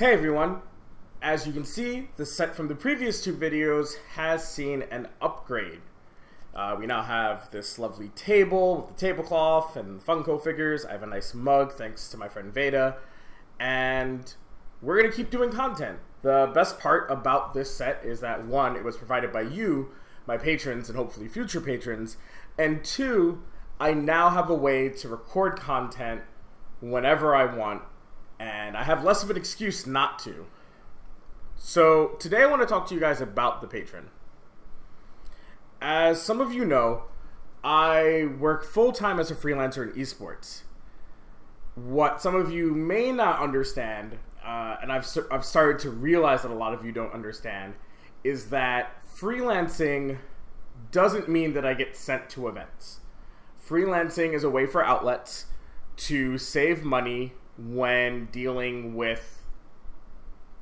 Hey everyone, as you can see, the set from the previous two videos has seen an upgrade. We now have this lovely table with the tablecloth and Funko figures. I have a nice mug thanks to my friend Veda, and we're going to keep doing content. The best part about this set is that one, it was provided by you, my patrons, and hopefully future patrons, and two, I now have a way to record content whenever I want, and I have less of an excuse not to. So today I want to talk to you guys about the Patreon. As some of you know, I work full-time as a freelancer in esports. What some of you may not understand, and I've started to realize that a lot of you don't understand, is that freelancing doesn't mean that I get sent to events. Freelancing is a way for outlets to save money when dealing with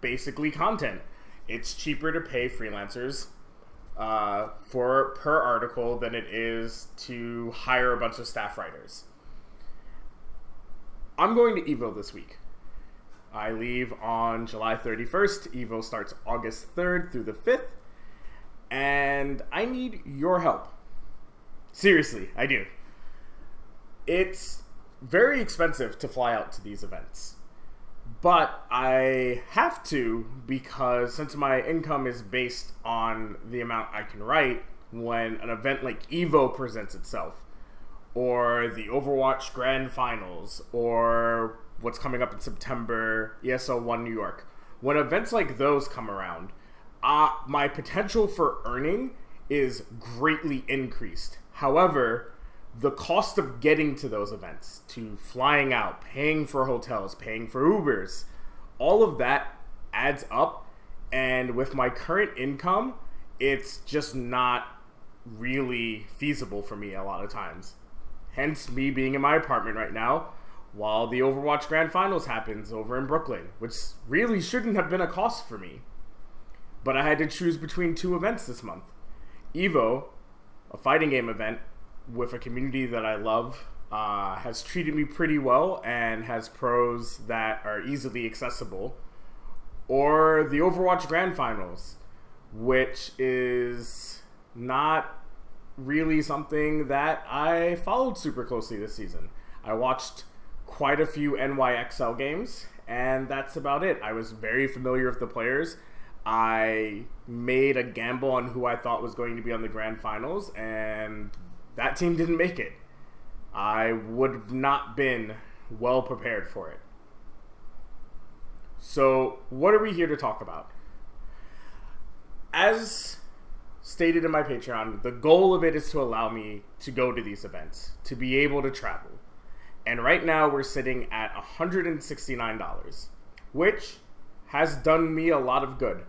basically content. It's cheaper to pay freelancers for per article than it is to hire a bunch of staff writers. I'm going to EVO this week. I leave on July 31st. EVO starts August 3rd through the 5th. And I need your help. Seriously, I do. It's very expensive to fly out to these events. But I have to because since my income is based on the amount I can write when an event like EVO presents itself, or the Overwatch Grand Finals, or what's coming up in September, ESL One New York. When events like those come around, my potential for earning is greatly increased. However, the cost of getting to those events, to flying out, paying for hotels, paying for Ubers, all of that adds up. And with my current income, it's just not really feasible for me a lot of times. Hence me being in my apartment right now while the Overwatch Grand Finals happens over in Brooklyn, which really shouldn't have been a cost for me. But I had to choose between two events this month. EVO, a fighting game event with a community that I love, has treated me pretty well and has pros that are easily accessible. Or the Overwatch Grand Finals, which is not really something that I followed super closely this season. I watched quite a few NYXL games, and that's about it. I was very familiar with the players. I made a gamble on who I thought was going to be on the Grand Finals, and that team didn't make it. I would have not been well prepared for it. So, what are we here to talk about? As stated in my Patreon, the goal of it is to allow me to go to these events, to be able to travel. And right now we're sitting at $169, which has done me a lot of good.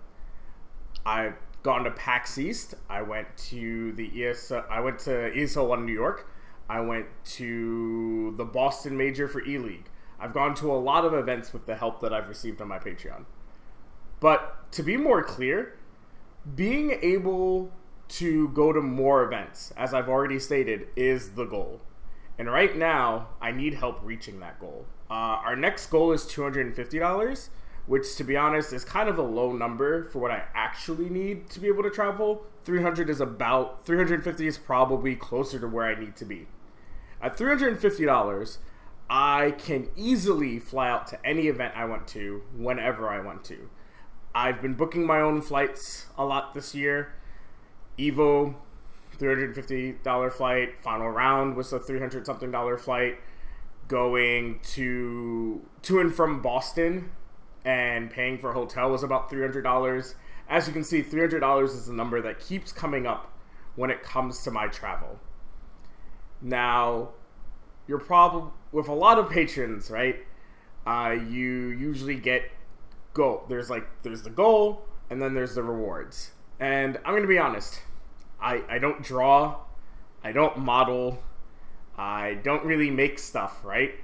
I've gone to PAX East. I went to ESL One New York. I went to the Boston Major for E-League. I've gone to a lot of events with the help that I've received on my Patreon. But to be more clear, being able to go to more events, as I've already stated, is the goal. And right now, I need help reaching that goal. Our next goal is $250, which, to be honest, is kind of a low number for what I actually need to be able to travel. 350 is probably closer to where I need to be. At $350, I can easily fly out to any event I want to, whenever I want to. I've been booking my own flights a lot this year. EVO, $350 flight. Final round was a $300-something flight. Going to and from Boston and paying for a hotel was about $300. As you can see, $300 is the number that keeps coming up when it comes to my travel. Now, you're probably, with a lot of patrons, right, you usually get goal. There's the goal, and then there's the rewards. And I'm going to be honest, I don't draw, I don't model, I don't really make stuff, right?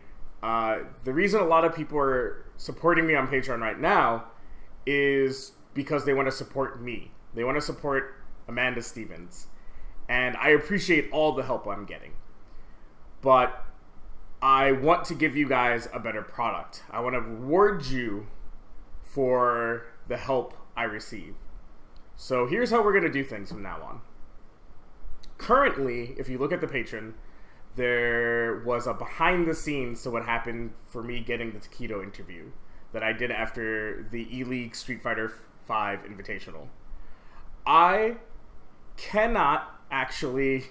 The reason a lot of people are supporting me on Patreon right now is because they want to support me. They want to support Amanda Stevens. And I appreciate all the help I'm getting. But I want to give you guys a better product. I want to reward you for the help I receive. So here's how we're going to do things from now on. Currently, if you look at the Patreon, there was a behind the scenes to what happened for me getting the Taquito interview that I did after the E-League Street Fighter V Invitational. I cannot actually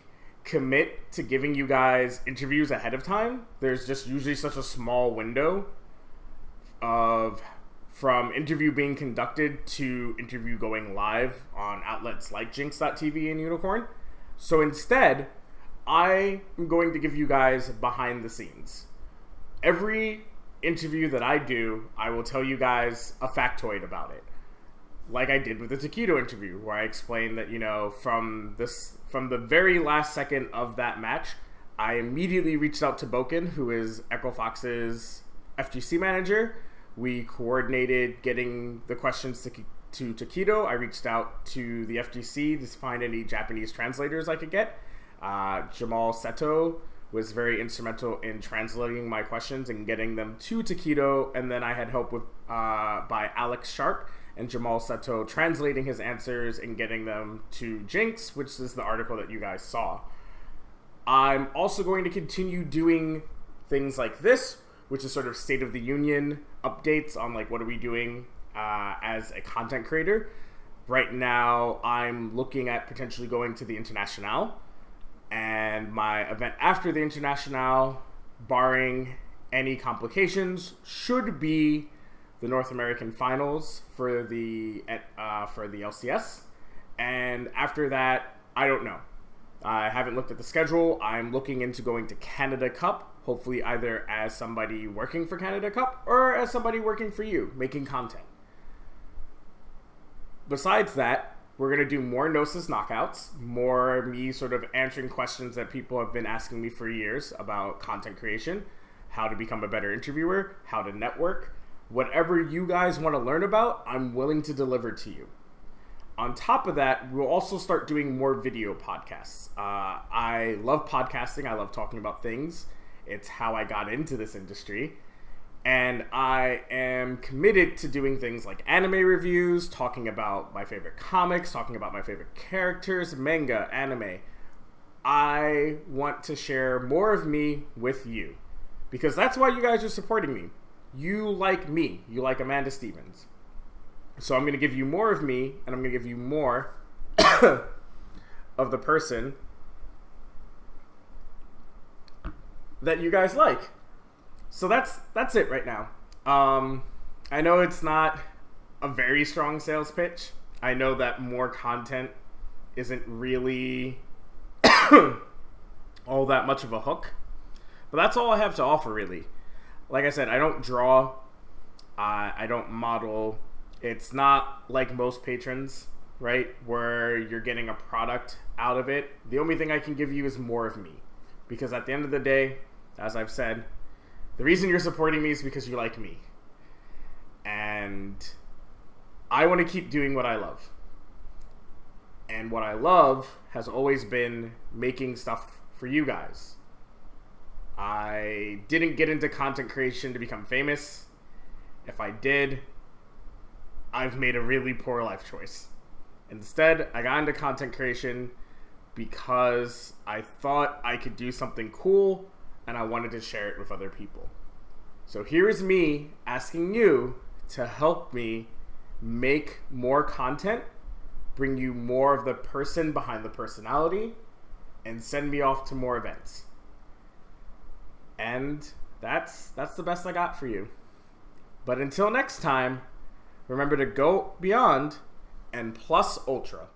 commit to giving you guys interviews ahead of time. There's just usually such a small window of from interview being conducted to interview going live on outlets like Jinx.tv and Unicorn. So instead, I am going to give you guys behind the scenes. Every interview that I do, I will tell you guys a factoid about it. Like I did with the Taquito interview, where I explained that, from the very last second of that match, I immediately reached out to Boken, who is Echo Fox's FGC manager. We coordinated getting the questions to Taquito. I reached out to the FGC to find any Japanese translators I could get. Jamal Seto was very instrumental in translating my questions and getting them to Taquito, and then I had help with by Alex Sharp and Jamal Seto translating his answers and getting them to Jinx, which is the article that you guys saw. I'm also going to continue doing things like this, which is sort of State of the Union updates on what are we doing as a content creator. Right now, I'm looking at potentially going to the Internationale, and my event after the Internationale, barring any complications, should be the North American Finals for the LCS. And after that, I don't know. I haven't looked at the schedule. I'm looking into going to Canada Cup, hopefully either as somebody working for Canada Cup or as somebody working for you, making content. Besides that, we're going to do more Gnosis knockouts, more me sort of answering questions that people have been asking me for years about content creation, how to become a better interviewer, how to network. Whatever you guys want to learn about, I'm willing to deliver to you. On top of that, we'll also start doing more video podcasts. I love podcasting. I love talking about things. It's how I got into this industry. And I am committed to doing things like anime reviews, talking about my favorite comics, talking about my favorite characters, manga, anime. I want to share more of me with you, because that's why you guys are supporting me. You like me. You like Amanda Stevens. So I'm going to give you more of me, and I'm going to give you more of the person that you guys like. So that's it right now. I know it's not a very strong sales pitch. I know that more content isn't really all that much of a hook. But that's all I have to offer, really. Like I said, I don't draw. I don't model. It's not like most patrons, right, where you're getting a product out of it. The only thing I can give you is more of me. Because at the end of the day, as I've said, the reason you're supporting me is because you like me. And I want to keep doing what I love. And what I love has always been making stuff for you guys. I didn't get into content creation to become famous. If I did, I've made a really poor life choice. Instead, I got into content creation because I thought I could do something cool and I wanted to share it with other people. So here is me asking you to help me make more content, bring you more of the person behind the personality, and send me off to more events. And that's the best I got for you. But until next time, remember to go beyond and plus ultra.